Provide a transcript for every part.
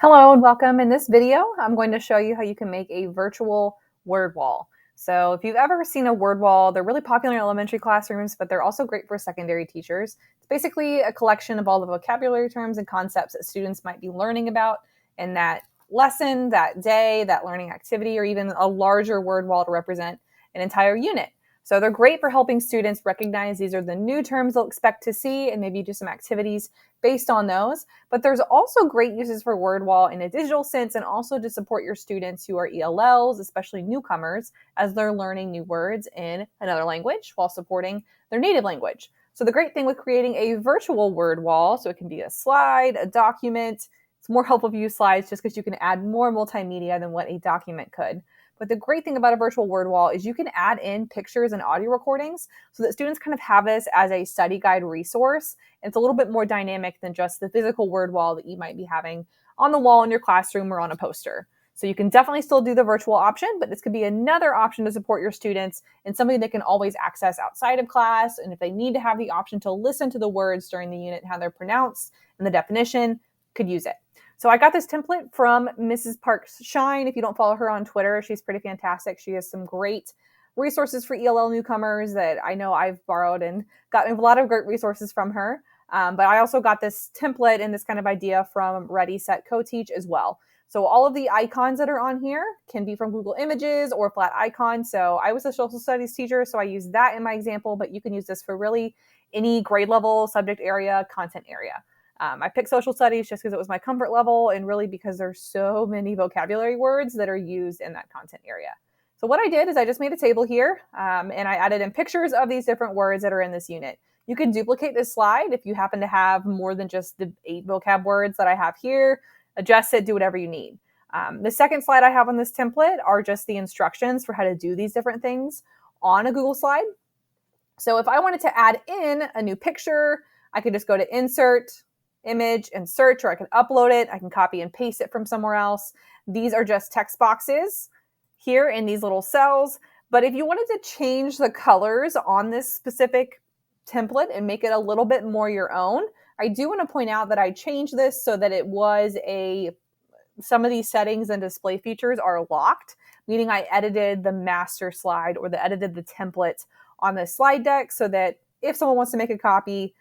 Hello and welcome. In this video, I'm going to show you how you can make a virtual word wall. So if you've ever seen a word wall, they're really popular in elementary classrooms, but they're also great for secondary teachers. It's basically a collection of all the vocabulary terms and concepts that students might be learning about in that lesson, that day, that learning activity, or even a larger word wall to represent an entire unit. So they're great for helping students recognize these are the new terms they'll expect to see and maybe do some activities based on those. But there's also great uses for WordWall in a digital sense and also to support your students who are ELLs, especially newcomers, as they're learning new words in another language while supporting their native language. So the great thing with creating a virtual word wall, so it can be a slide, a document, it's more helpful to use slides just because you can add more multimedia than what a document could. But the great thing about a virtual word wall is you can add in pictures and audio recordings so that students kind of have this as a study guide resource. It's a little bit more dynamic than just the physical word wall that you might be having on the wall in your classroom or on a poster. So you can definitely still do the virtual option, but this could be another option to support your students and something they can always access outside of class. And if they need to have the option to listen to the words during the unit, how they're pronounced and the definition, could use it. So I got this template from Mrs. Parks Shine. If you don't follow her on Twitter, she's pretty fantastic. She has some great resources for ELL newcomers that I know I've borrowed and gotten a lot of great resources from her. But I also got this template and this kind of idea from Ready, Set, Co-Teach as well. So all of the icons that are on here can be from Google Images or flat icons. So I was a social studies teacher, so I used that in my example, but you can use this for really any grade level, subject area, content area. I picked social studies just because it was my comfort level and really because there's so many vocabulary words that are used in that content area. So what I did is I just made a table here and I added in pictures of these different words that are in this unit. You can duplicate this slide if you happen to have more than just the 8 vocab words that I have here. Adjust it, do whatever you need. The second slide I have on this template are just the instructions for how to do these different things on a Google slide. So if I wanted to add in a new picture, I could just go to Insert, Image, and Search, or I can upload it. I can copy and paste it from somewhere else. These are just text boxes here in these little cells. But if you wanted to change the colors on this specific template and make it a little bit more your own, I do want to point out that I changed this so that it was some of these settings and display features are locked, meaning I edited the master slide or edited the template on the slide deck so that if someone wants to make a copy,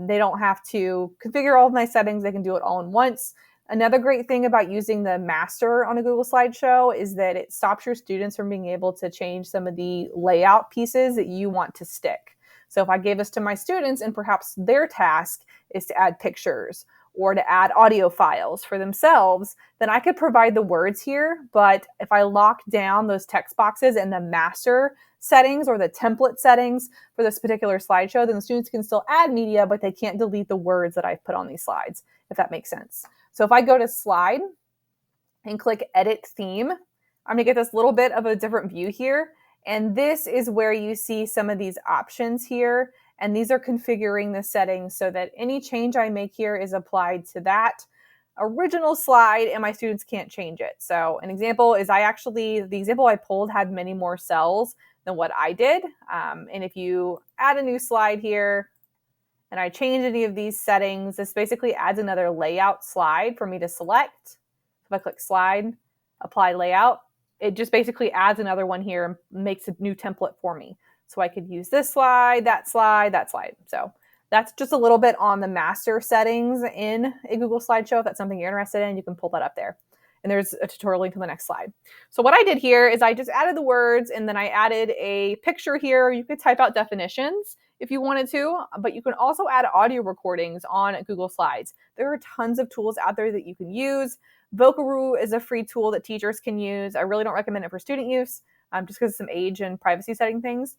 they don't have to configure all of my settings. They can do it all in once. Another great thing about using the master on a Google slideshow is that it stops your students from being able to change some of the layout pieces that you want to stick. So if I gave this to my students and perhaps their task is to add pictures or to add audio files for themselves, then I could provide the words here. But if I lock down those text boxes and the master settings or the template settings for this particular slideshow, then the students can still add media, but they can't delete the words that I've put on these slides, if that makes sense. So if I go to slide and click edit theme, I'm gonna get this little bit of a different view here. And this is where you see some of these options here. And these are configuring the settings so that any change I make here is applied to that original slide and my students can't change it. So an example is the example I pulled had many more cells than what I did. And if you add a new slide here and I change any of these settings, this basically adds another layout slide for me to select. If I click slide, apply layout, it just basically adds another one here and makes a new template for me. So I could use this slide, that slide, that slide. So that's just a little bit on the master settings in a Google slideshow. If that's something you're interested in, you can pull that up there. And there's a tutorial link to the next slide. So what I did here is I just added the words and then I added a picture here. You could type out definitions if you wanted to, but you can also add audio recordings on Google Slides. There are tons of tools out there that you can use. Vocaroo is a free tool that teachers can use. I really don't recommend it for student use just because of some age and privacy setting things.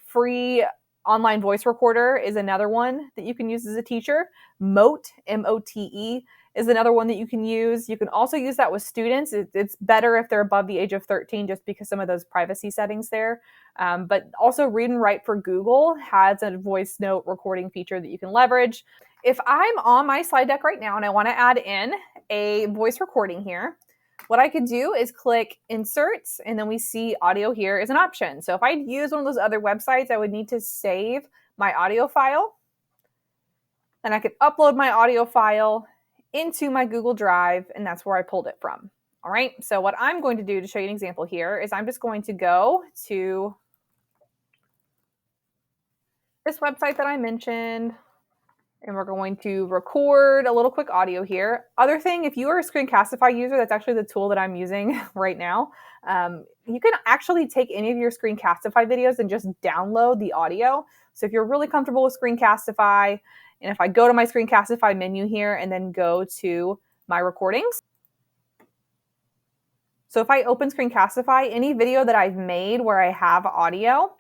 Free online voice recorder is another one that you can use as a teacher. Mote, M-O-T-E, is another one that you can use. You can also use that with students. It's better if they're above the age of 13 just because some of those privacy settings there. But also Read and Write for Google has a voice note recording feature that you can leverage. If I'm on my slide deck right now and I want to add in a voice recording here, what I could do is click Inserts, and then we see audio here is an option. So if I use one of those other websites, I would need to save my audio file. And I could upload my audio file into my Google Drive, and that's where I pulled it from. All right, so what I'm going to do to show you an example here is I'm just going to go to this website that I mentioned, and we're going to record a little quick audio here. Other thing, if you are a Screencastify user, that's actually the tool that I'm using right now. You can actually take any of your Screencastify videos and just download the audio. So if you're really comfortable with Screencastify, and if I go to my Screencastify menu here and then go to my recordings. So if I open Screencastify, any video that I've made where I have audio,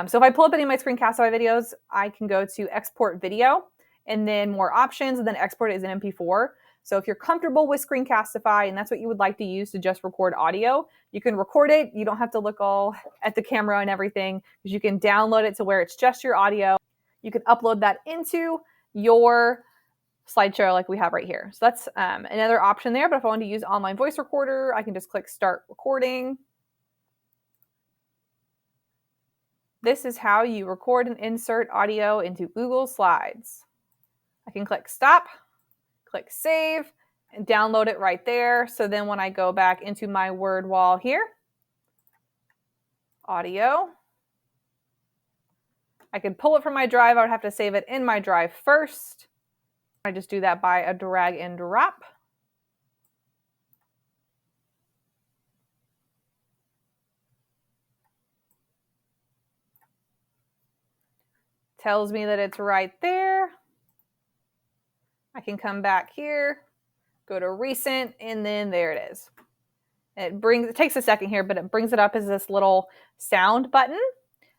so if I pull up any of my Screencastify videos, I can go to export video and then more options, and then export it as an MP4. So if you're comfortable with Screencastify and that's what you would like to use to just record audio, you can record it. You don't have to look all at the camera and everything, because you can download it to where it's just your audio. You can upload that into your slideshow like we have right here. So that's another option there. But if I want to use online voice recorder, I can just click start recording. This is how you record and insert audio into Google Slides. I can click stop, click save, and download it right there. So then when I go back into my word wall here, audio, I could pull it from my drive. I would have to save it in my drive first. I just do that by a drag and drop. Tells me that it's right there. I can come back here, go to recent, and then there it is. It takes a second here, but it brings it up as this little sound button.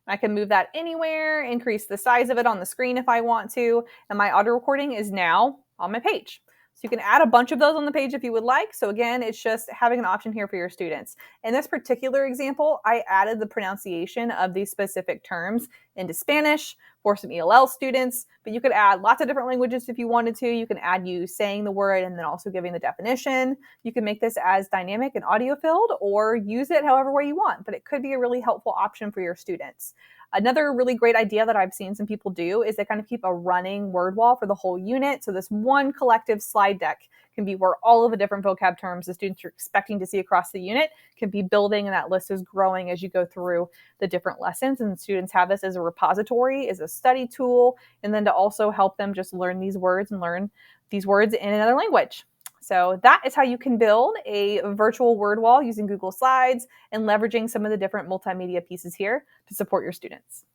I can move that anywhere, increase the size of it on the screen if I want to, and my audio recording is now on my page. So you can add a bunch of those on the page if you would like. So again, it's just having an option here for your students. In this particular example, I added the pronunciation of these specific terms into Spanish for some ELL students, but you could add lots of different languages if you wanted to. You can add you saying the word and then also giving the definition. You can make this as dynamic and audio filled or use it however way you want, but it could be a really helpful option for your students. Another really great idea that I've seen some people do is they kind of keep a running word wall for the whole unit. So this one collective slide deck can be where all of the different vocab terms the students are expecting to see across the unit can be building, and that list is growing as you go through the different lessons. And students have this as a repository, as a study tool, and then to also help them just learn these words and learn these words in another language. So that is how you can build a virtual word wall using Google Slides and leveraging some of the different multimedia pieces here to support your students.